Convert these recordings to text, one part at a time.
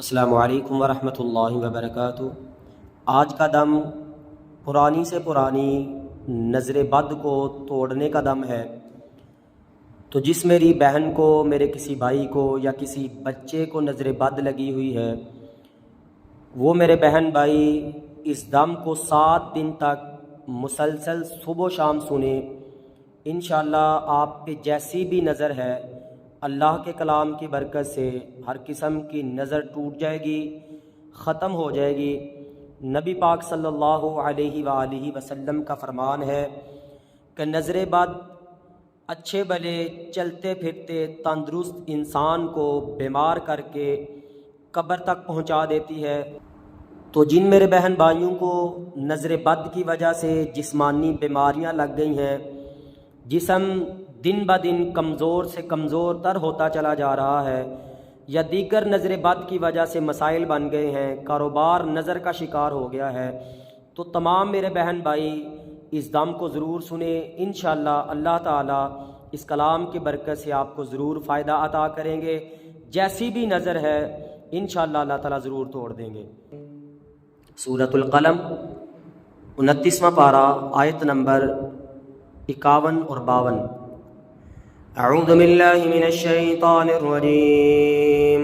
अस्सलामु अलैकुम वरहमतुल्लाहि वबरकातुहू। आज का दम पुरानी से पुरानी नज़र बद को तोड़ने का दम है। तो जिस मेरी बहन को, मेरे किसी भाई को या किसी बच्चे को नज़र बद लगी हुई है, वो मेरे बहन भाई इस दम को 7 दिन तक मुसलसल सुबह शाम सुने। इंशाअल्लाह आप पे जैसी भी नज़र है, अल्लाह के कलाम की बरकत से हर किस्म की नज़र टूट जाएगी, ख़त्म हो जाएगी। नबी पाक सल्लल्लाहु अलैहि वसल्लम का फरमान है कि नज़र बद अच्छे भले चलते फिरते तंदुरुस्त इंसान को बीमार करके कब्र तक पहुंचा देती है। तो जिन मेरे बहन भाइयों को नज़र बद की वजह से जिस्मानी बीमारियां लग गई हैं, जिस्म दिन ब दिन कमज़ोर से कमज़ोर तर होता चला जा रहा है, या दीगर नज़र बद की वजह से मसाइल बन गए हैं, कारोबार नज़र का शिकार हो गया है, तो तमाम मेरे बहन भाई इस दम को ज़रूर सुने। इंशाअल्लाह अल्लाह ताला इस कलाम की बरकत से आपको ज़रूर फ़ायदा अता करेंगे। जैसी भी नज़र है इंशाअल्लाह अल्लाह ताला ज़रूर तोड़ देंगे। सूरतुल कलम 29वां पारा, आयत नंबर 51 और 52। अऊज़ु बिल्लाहि मिनश शैतानिर रजीम,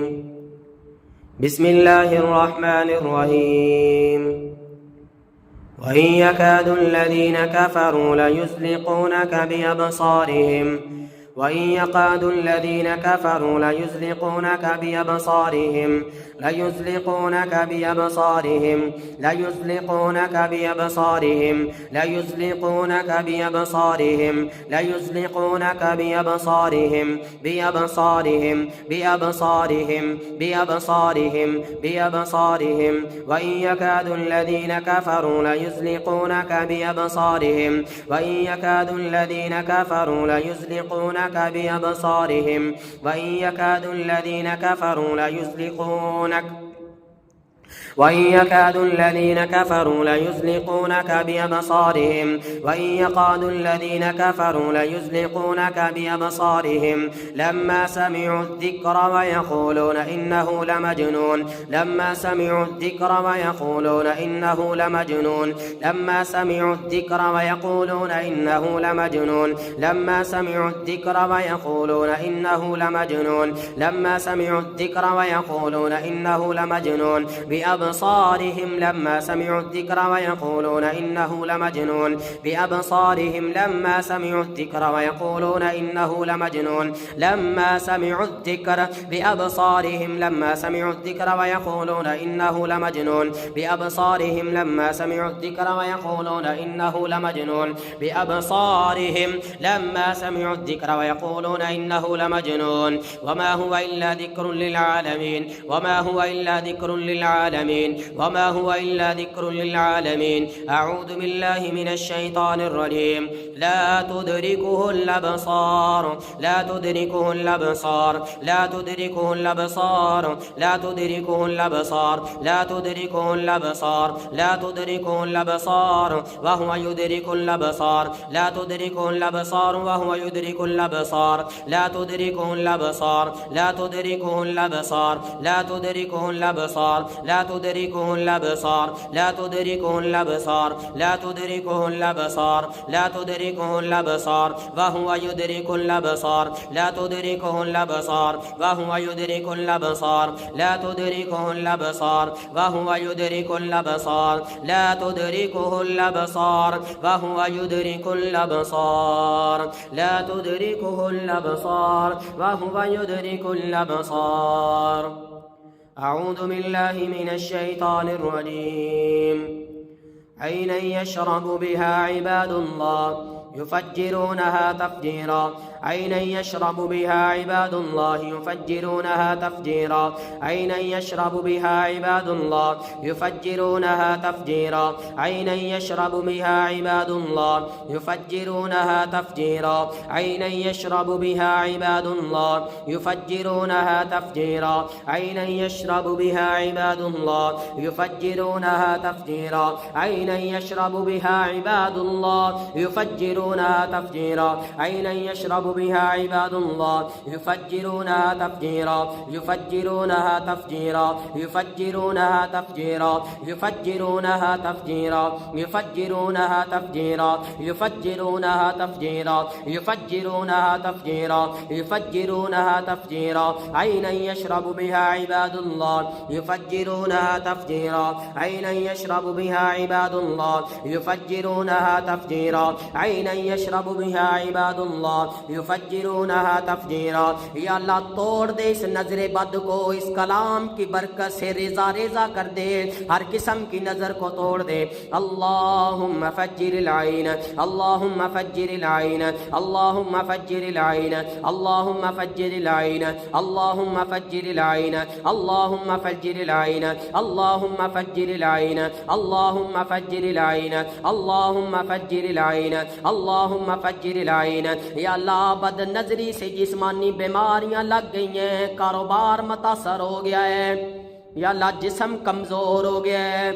बिस्मिल्लाहिर रहमानिर रहीम। व इन यकादुल्लज़ीना कफ़रू लयुज़्लिक़ूनका बिअबसारिहिम وإن يكاد الذين كفروا ليزلقونك بأبصارهم ليزلقونك بأبصارهم ليزلقونك بأبصارهم ليزلقونك بأبصارهم ليزلقونك بأبصارهم بأبصارهم بأبصارهم بأبصارهم بأبصارهم وإن يكاد الذين كفروا ليزلقونك بأبصارهم وإن يكاد الذين كفروا ليزلقونك بأبصارهم وإن يكاد الذين كفروا ليزلقونك وإن يكاد الذين كفروا ليزلقونك بأبصارهم وإن يكاد الذين كفروا ليزلقونك بأبصارهم لما سمعوا الذكر ويقولون إنه لمجنون لما سمعوا الذكر ويقولون إنه لمجنون لما سمعوا الذكر ويقولون إنه لمجنون لما سمعوا الذكر ويقولون إنه لمجنون لما سمعوا الذكر ويقولون إنه لمجنون بأبصارهم لما سمعوا الذكر ويقولون إنه لمجنون بأبصارهم لما سمعوا الذكر ويقولون إنه لمجنون لما سمعوا الذكر بأبصارهم لما سمعوا الذكر ويقولون إنه لمجنون بأبصارهم لما سمعوا الذكر ويقولون إنه لمجنون بأبصارهم لما سمعوا الذكر ويقولون إنه لمجنون وما هو إلا ذكر للعالمين وما هو إلا ذكر للعالمين وما هو إلا ذكر للعالمين أعوذ بالله من الشيطان الرجيم لا تدركه الأبصار لا تدركه الأبصار لا تدركه الأبصار لا تدركه الأبصار لا تدركه الأبصار لا تدركه الأبصار وهو يدرك الأبصار لا تدركه الأبصار وهو يدرك الأبصار لا تدركه الأبصار لا تدركه الأبصار لا تدركه الأبصار لا تدركه الأبصار لا تدركه الأبصار لا تدركه الأبصار لا تدركه الأبصار وهو يدرك الأبصار لا تدركه الأبصار وهو يدرك الأبصار لا تدركه الأبصار وهو يدرك الأبصار لا تدركه الأبصار وهو يدرك الأبصار لا تدركه الأبصار وهو يدرك الأبصار أعوذ بالله من الشيطان الرجيم عينا يشرب بها عباد الله يفجرونها تفجيرا عينا يشرب بها عباد الله يفجرونها تفجيرا عينا يشرب بها عباد الله يفجرونها تفجيرا عينا يشرب بها عباد الله يفجرونها تفجيرا عينا يشرب بها عباد الله يفجرونها تفجيرا عينا يشرب بها عباد الله يفجرونها تفجيرا عينا يشرب بها عباد الله يفجرونها تفجيرا عينا يشرب यशरबु बिहा इबादुल्लाह युफज्जिरूनहा तफजीरा युफज्जिरूनहा तफजीरा युफज्जिरूनहा तफजीरा युफज्जिरूनहा तफजीरा युफज्जिरूनहा तफजीरा युफज्जिरूनहा तफजीरा युफज्जिरूनहा तफजीरा युफज्जिरूनहा तफजीरा ऐनन यशरबु बिहा इबादुल्लाह युफज्जिरूनहा तफजीरा ऐनन यशरबु बिहा इबादुल्लाह युफज्जिरूनहा तफजीरा ऐनन यशरबु बिहा इबादुल्लाह युफज्जिरूनहा तफजीरा। या अल्लाह तोड़ दे इस नजर बद को, इस कलाम की बरकत से रेजा रेजा कर दे, हर किस्म की नजर को तोड़ दे। अल्लाहुम्मा फज्जिरिल ऐन अल्लाहुम्मा फज्जिरिल ऐन अल्लाहुम्मा फज्जिरिल ऐन अल्लाहुम्मा फज्जिरिल ऐन अल्लाहुम्मा फज्जिरिल ऐन अल्लाहुम्मा फज्जिरिल ऐन अल्लाहुम्मा फज्जिरिल ऐन अल्लाहुम्मा फज्जिरिल ऐन अल्लाहुम्मा फज्जिरिल ऐन अल्लाहुम्मा फज्जिरिल ऐन। या अल्लाह बद नजरी से जिस्मानी बीमारियां लग गई हैं, कारोबार मुतासर हो गया है, या अल्लाह जिस्म कमजोर हो गया है,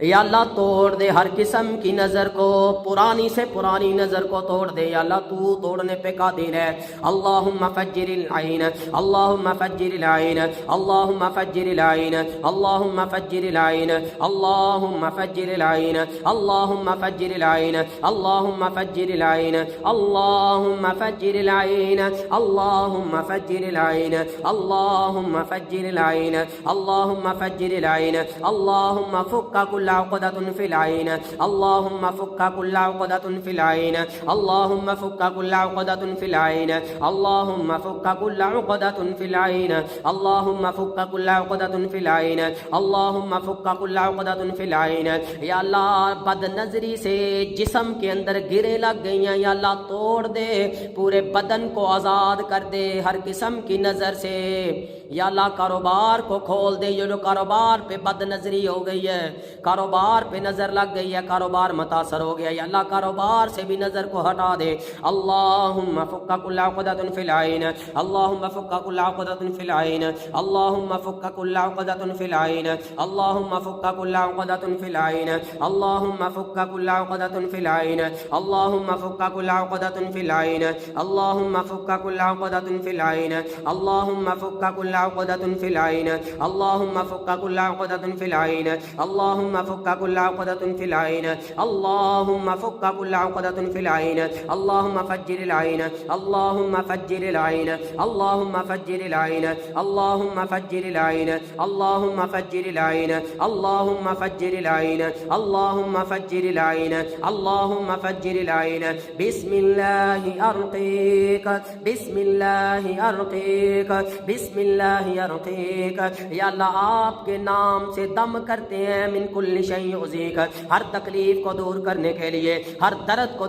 या अल्लाह तोड़ दे हर किस्म की नज़र को, पुरानी से पुरानी नज़र को तोड़ दे। या अल्लाह तू तोड़ने पे कादिर है। अल्लाहुम्मा फज्जिरिल ऐन अल्लाहुम्मा फज्जिरिल ऐन अल्लाहुम्मा फज्जिरिल ऐन अल्लाहुम्मा फज्जिरिल ऐन अल्लाहुम्मा फज्जिरिल ऐन अल्लाहुम्मा फज्जिरिल ऐन अल्लाहुम्मा फज्जिरिल ऐन अल्लाहुम्मा फज्जिरिल ऐन अल्लाहुम्मा फज्जिरिल ऐन अल्लाहुम्मा फज्जिरिल ऐन अल्लाहुम्मा फज्जिरिल ऐन अल्लाहुम्मा फुक्का कुल्ला उक़दतुन फिल ऐन अल्लाहुम्मा फुक्का कुल्ला उक़दतुन फिल ऐन अल्लाहुम्मा फुक्का कुल्ला उक़दतुन फिल ऐन अल्लाहुम्मा फुक्का कुल्ला उक़दतुन फिल ऐन अल्लाहुम्मा फुक्का कुल्ला उक़दतुन फिल ऐन अल्लाहुम्मा फुक्का कुल्ला उक़दतुन फिल ऐन। या अल्लाह बद नजरी से जिस्म के अंदर गिरे लग गई हैं, या अल्लाह तोड़ दे, पूरे बदन को आज़ाद कर दे हर किस्म की नज़र से। या अल्लाह कारोबार को खोल दे, ये जो कारोबार पे बद नजरी हो गई है, कारोबार पे नजर लग गई है, कारोबार मुतासर हो गया, या अल्लाह कारोबार से भी नजर को हटा दे। अल्लाहुम्मा फुक्का कुल्ला उक़दतुन फिल ऐन अल्लाहुम्मा फुक्का कुल्ला उक़दतुन फिल ऐन अल्लाहुम्मा फुक्का कुल्ला उक़दतुन फिल ऐन अल्लाहुम्मा फुक्का कुल्ला उक़दतुन फिल ऐन अल्लाहुम्मा फुक्का कुल्ला उक़दतुन फिल ऐन अल्लाहुम्मा फुक्का कुल्ला उक़दतुन फिल ऐन अल्लाहुम्मा फुक्का कुल्ला उक़दतुन फिल ऐन अल्लाहुम्मा फुक्का कुल्ला उक़दतुन फिल ऐन अल्लाहुम्मा फुक्का कुल्ला उक़दतुन फिल ऐन अल्लाहुम्मा फुक्का कुल्ला उक़दतुन फिल ऐन अल्लाहुम्मा फुक्का कुल्ला उक़दतुन फिल ऐन अल्लाहुम्मा फज्जिरिल ऐन अल्लाहुम्मा फज्जिरिल ऐन अल्लाहुम्मा फज्जिरिल ऐन अल्लाहुम्मा फज्जिरिल ऐन अल्लाहुम्मा फज्जिरिल ऐन अल्लाहुम्मा फज्जिरिल ऐन अल्लाहुम्मा फज्जिरिल ऐन अल्लाहुम्मा फज्जिरिल ऐन। बिस्मिल्लाहि अर्क़ीक बिस्मिल्लाहि अर्क़ीक बिस्मिल्लाहि अर्क़ीक। या अल्लाह आपके नाम से दम करते हैं, मिन कुल्लि शैइन युज़ीक, हर तकलीफ को दूर करने के लिए, हर दर्द को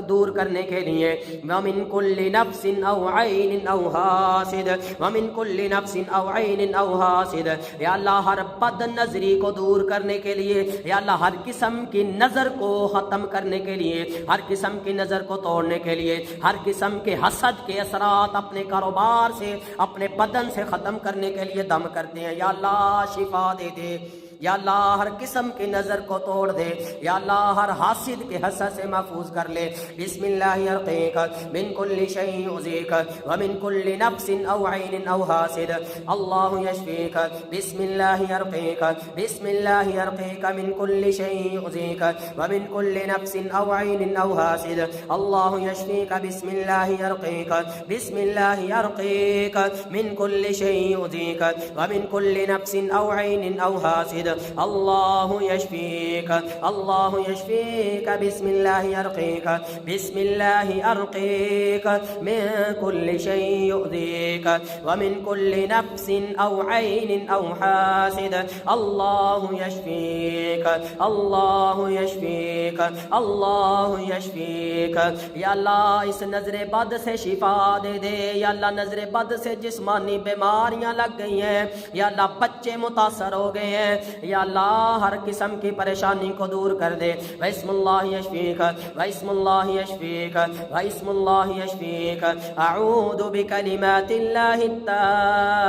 दूर करने के लिए। व मिन कुल्लि नफ्सिन औ ऐनिन औ हासिद व मिन कुल्लि नफ्सिन औ ऐनिन औ हासिद। या अल्लाह हर बद नजरी को दूर करने के लिए, या अल्लाह हर किस्म की नज़र को ख़त्म करने के लिए, हर किस्म की नज़र को तोड़ने के लिए, हर किस्म के हसद के असरात अपने कारोबार से, अपने बदन से ख़त्म करने के लिए दम करते हैं। या अल्लाह शिफा दे दे, या अल्लाह हर किस्म की नज़र को तोड़ दे, या अल्लाह हर हासिद के हसद से महफूज कर ले। बिस्मिल्लाहि अर्क़ीक मिन कुल्लि शैइन युज़ीक व मिन कुल्लि नफ्सिन औ ऐनिन औ हासिद अल्लाहु यशफ़ीक। बिस्मिल्लाहि अर्क़ीक बिस्मिल्लाहि अर्क़ीक मिन कुल्लि शैइन युज़ीक व मिन कुल्लि नफ्सिन औ ऐनिन औ हासिद अल्लाहु यशफ़ीक। बिस्मिल्लाहि अर्क़ीक बिस्मिल्लाहि अर्क़ीक मिन कुल्लि शैइन युज़ीक व मिन कुल्लि नफ्सिन औ ऐनिन औ हासिद अल्लाहु यशफ़ीक अल्लाहु यशफ़ीक। बिस्मिल्लाहि अर्क़ीक बिस्मिल्लाहि अर्क़ीक मिन कुल्लि शैइन युज़ीक व मिन कुल्लि नफ्सिन औ ऐनिन औ हासिद अल्लाहु यशफ़ीक अल्लाहु यशफ़ीक अल्लाहु यशफ़ीक। या अल्लाह इस नज़र बद से शिफा दे दे, या अल्लाह नज़र बद से जिस्मानी बीमारियां लग गई हैं, या अल्लाह बच्चे मुतासर हो गए हैं, या अल्लाह हर किस्म की परेशानी को दूर कर दे। वइस्मुल्लाहि यशफ़ीक वइस्मुल्लाहि यशफ़ीक वइस्मुल्लाहि यशफ़ीक। अऊज़ु बिकलिमातिल्लाहि त्ताम्माति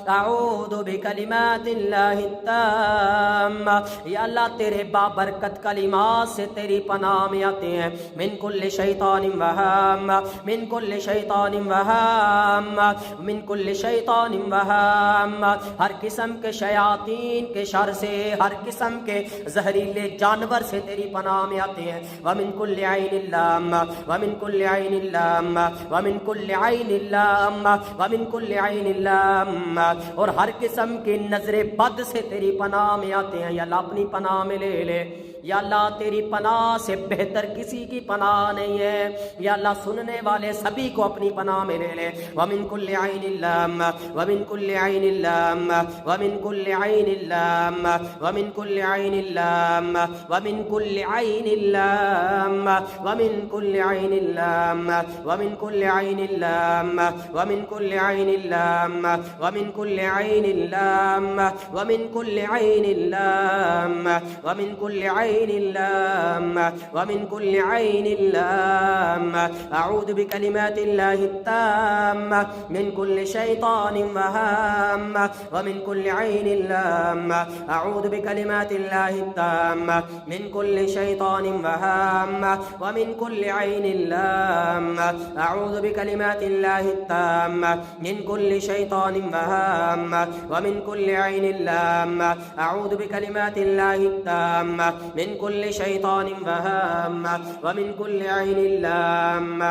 अऊदु बिकलिमातिल्लाहित्ताम्मा, या अल्लाह तेरे बाबरकत कलिमात से तेरी पनाह में आते हैं। मिन कुल्लि शैतानिम वहाम्मा, मिन कुल्लि शैतानिम वहाम्मा, मिन कुल्लि शैतानिम वहाम्मा, हर किस्म के शयातीन के शर से, हर किस्म के जहरीले जानवर से तेरी पनाह में आते हैं। व मिन कुल्लि ऐनिल लाम्मा, व मिन कुल्लि ऐनिल लाम्मा, व मिन कुल्लि ऐनिल लाम्मा, व मिन कुल्लि ऐनिल लाम्मा, और हर किस्म की नजरे बद से तेरी पनाह में आते हैं। या अल्लाह अपनी पनाह में ले ले। या अल्लाह तेरी पनाह से बेहतर किसी की पनाह नहीं है। या अल्लाह सुनने वाले सभी को अपनी पनाह में ले ले। व मिन कुल्लि ऐनिल लाम्मा, व मिन कुल्लि ऐनिल लाम्मा, व मिन कुल्लि ऐनिल लाम्मा, व मिन कुल्लि ऐनिल लाम्मा, व मिन कुल्लि ऐनिल लाम्मा, व मिन कुल्लि ऐनिल लाम्मा, व मिन कुल्लि ऐनिल लाम्मा, व मिन कुल्लि ऐनिल लाम्मा, व मिन कुल्लि ऐनिल लाम्मा, व मिन कुल्लि ऐनिल लाम्मा, व मिन कुल्लि ऐनिल लाम्मा, व मिन कुल्लि ऐनिल लाम्मा, अऊदु बिकलिमातिल्लाहित्ताम्मा मिन कुल्लि शैतानिम वहाम्मा, व मिन कुल्लि ऐनिल लाम्मा, अऊदु बिकलिमातिल्लाहित्ताम्मा मिन कुल्लि शैतानिम वहाम्मा, व मिन कुल्लि ऐनिल लाम्मा, अऊदु बिकलिमातिल्लाहित्ताम्मा मिन कुल्लि शैतानिम वहाम्मा, व मिन कुल्लि ऐनिल लाम्मा, अऊदु बिकलिमातिल्लाहित्ताम्मा मिन कुल्लि शैतानिम वहाम्मा, व मिन कुल्लि ऐनिल लाम्मा,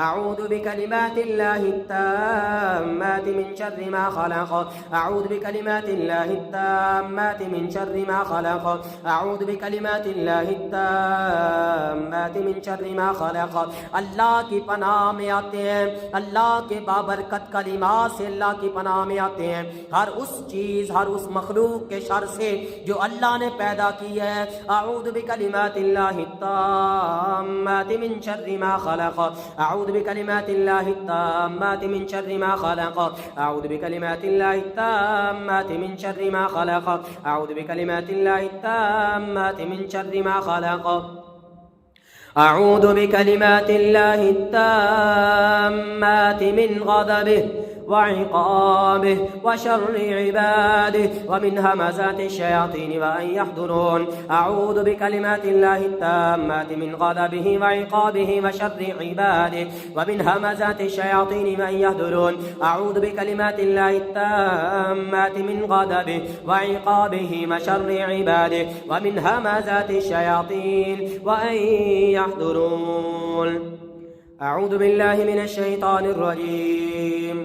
अऊदु बिकलिमातिल्लाहित्ताम्माति मिन शर्रि मा खलक़, अऊदु बिकलिमातिल्लाहित्ताम्माति मिन शर्रि मा खलक़, अऊदु बिकलिमातिल्लाहित्ताम्माति मिन शर्रि मा खलक़। अल्लाह की पनाह में आते हैं। अल्लाह के बाबरकत कलिमात से अल्लाह की पनाह में आते हैं। हर उस चीज़, हर उस मखलूक के शर से जो अल्लाह ने पैदा की है। अऊदु बिकलिमातिल्लाहित्ताम्माति मिन शर्रि मा खलक़, अऊदु बिकलिमातिल्लाहित्ताम्माति मिन शर्रि मा खलक़, अऊदु बिकलिमातिल्लाहित्ताम्माति मिन शर्रि मा खलक़, अऊदु बिकलिमातिल्लाहित्ताम्माति मिन शर्रि मा खलक़, अऊदु बिकलिमातिल्लाहित्ताम्माति मिन गज़बिहि वइक़ाबिहि वशर्रि इबादिहि वमिन हमज़ाति शयातीन वअन यहदुरून। अऊदु बिकलिमातिल्लाहित्ताम्माति मिन गज़बिहि वइक़ाबिहि वशर्रि इबादिहि वमिन हमज़ाति शयातीन वअन यहदुरून। अऊदु बिकलिमातिल्लाहित्ताम्माति मिन गज़बिहि वइक़ाबिहि वशर्रि इबादिहि वमिन हमज़ाति शयातीन वअन यहदुरून। अऊदु बिल्लाहि मिनश शैतानिर रजीम।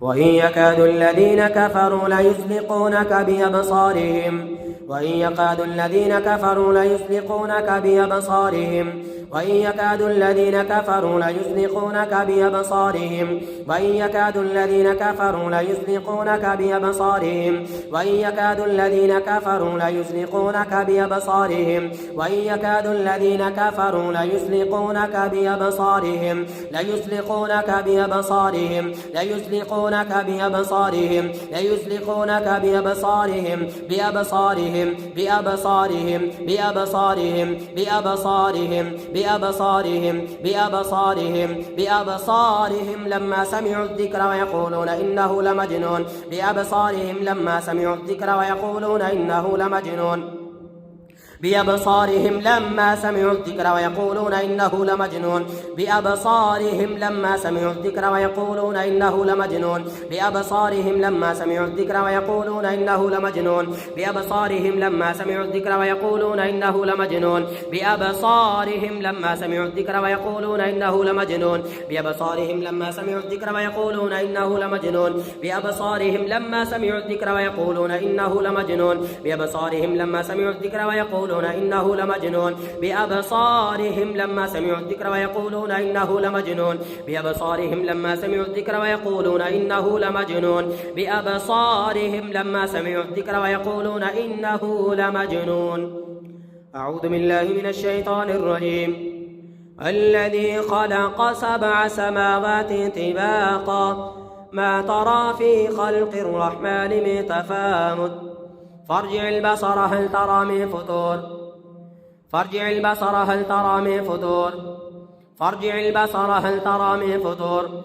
वइन यकादु الذين كفروا ليزلقونك بأبصارهم وإن يكاد الذين كفروا ليزلقونك بأبصارهم وإن يكاد الذين كفروا ليزلقونك بأبصارهم وإن يكاد الذين كفروا ليزلقونك بأبصارهم وإن يكاد الذين كفروا ليزلقونك بأبصارهم وإن يكاد الذين كفروا ليزلقونك بأبصارهم ليزلقونك بأبصارهم ليزلقونك بأبصارهم ليزلقونك بأبصارهم بأبصارهم بأبصارهم بأبصارهم بأبصارهم بأبصارهم بأبصارهم بأبصارهم لما سمعوا الذكر ويقولون إنه لمجنون بأبصارهم لما سمعوا الذكر ويقولون إنه لمجنون بأبصارهم لما سمعوا الذكر ويقولون إنه لمجنون بأبصارهم لما سمعوا الذكر ويقولون إنه لمجنون بأبصارهم لما سمعوا الذكر ويقولون إنه لمجنون بأبصارهم لما سمعوا الذكر ويقولون إنه لمجنون بأبصارهم لما سمعوا الذكر ويقولون إنه لمجنون بأبصارهم لما سمعوا الذكر ويقولون إنه لمجنون بأبصارهم لما سمعوا الذكر ويقولون إنه لمجنون بأبصارهم لما سمعوا الذكر ويقولون إنه لمجنون بأبصارهم لما سمعوا الذكر ويقولون إنه لمجنون بأبصارهم لما سمعوا الذكر ويقولون إنه لمجنون بأبصارهم لما سمعوا الذكر ويقولون إنه لمجنون. أعوذ بالله من الشيطان الرجيم. الذي خلق 7 سماوات طباقا ما ترى في خلق الرحمن من تفاوت فارجع البصر هل ترى من فطور فارجع البصر هل ترى من فطور فارجع البصر هل ترى من فطور